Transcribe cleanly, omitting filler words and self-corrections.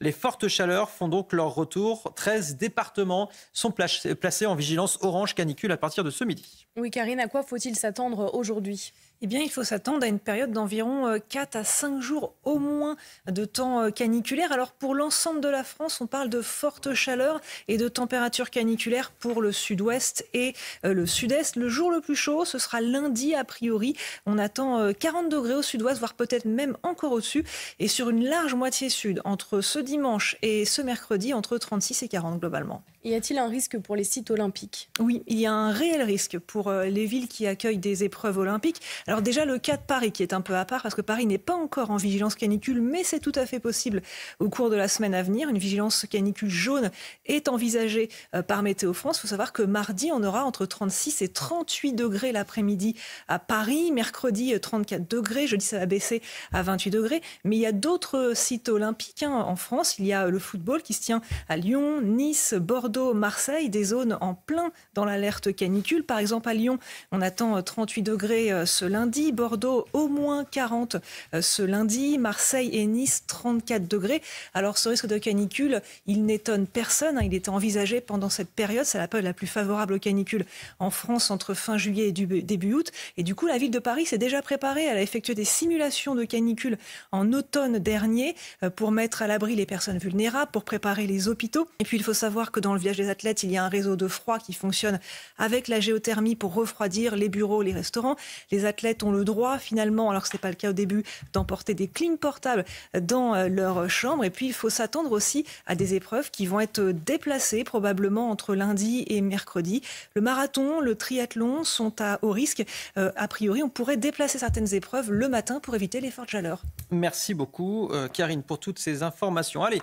Les fortes chaleurs font donc leur retour. 13 départements sont placés en vigilance orange canicule à partir de ce midi. Oui, Karine, à quoi faut-il s'attendre aujourd'hui? Eh bien, il faut s'attendre à une période d'environ 4 à 5 jours au moins de temps caniculaire. Alors, pour l'ensemble de la France, on parle de forte chaleur et de températures caniculaires pour le sud-ouest et le sud-est. Le jour le plus chaud, ce sera lundi a priori. On attend 40 degrés au sud-ouest, voire peut-être même encore au-dessus. Et sur une large moitié sud, entre ce dimanche et ce mercredi, entre 36 et 40 globalement. Y a-t-il un risque pour les sites olympiques? Oui, il y a un réel risque pour les villes qui accueillent des épreuves olympiques. Alors déjà, le cas de Paris qui est un peu à part, parce que Paris n'est pas encore en vigilance canicule, mais c'est tout à fait possible au cours de la semaine à venir. Une vigilance canicule jaune est envisagée par Météo France. Il faut savoir que mardi, on aura entre 36 et 38 degrés l'après-midi à Paris. Mercredi, 34 degrés. Jeudi, ça va baisser à 28 degrés. Mais il y a d'autres sites olympiques en France. Il y a le football qui se tient à Lyon, Nice, Bordeaux, Marseille, des zones en plein dans l'alerte canicule. Par exemple, à Lyon, on attend 38 degrés ce lundi. Bordeaux, au moins 40 ce lundi. Marseille et Nice, 34 degrés. Alors, ce risque de canicule, il n'étonne personne. Il était envisagé pendant cette période. C'est la période la plus favorable aux canicules en France entre fin juillet et début août. Et du coup, la ville de Paris s'est déjà préparée. Elle a effectué des simulations de canicule en automne dernier pour mettre à l'abri les personnes vulnérables, pour préparer les hôpitaux. Et puis, il faut savoir que dans le village des athlètes, il y a un réseau de froid qui fonctionne avec la géothermie pour refroidir les bureaux, les restaurants. Les athlètes ont le droit, finalement, alors que ce n'est pas le cas au début, d'emporter des clim portables dans leur chambre. Et puis, il faut s'attendre aussi à des épreuves qui vont être déplacées probablement entre lundi et mercredi. Le marathon, le triathlon sont à haut risque. A priori, on pourrait déplacer certaines épreuves le matin pour éviter les fortes chaleurs. Merci beaucoup, Karine, pour toutes ces informations. Allez,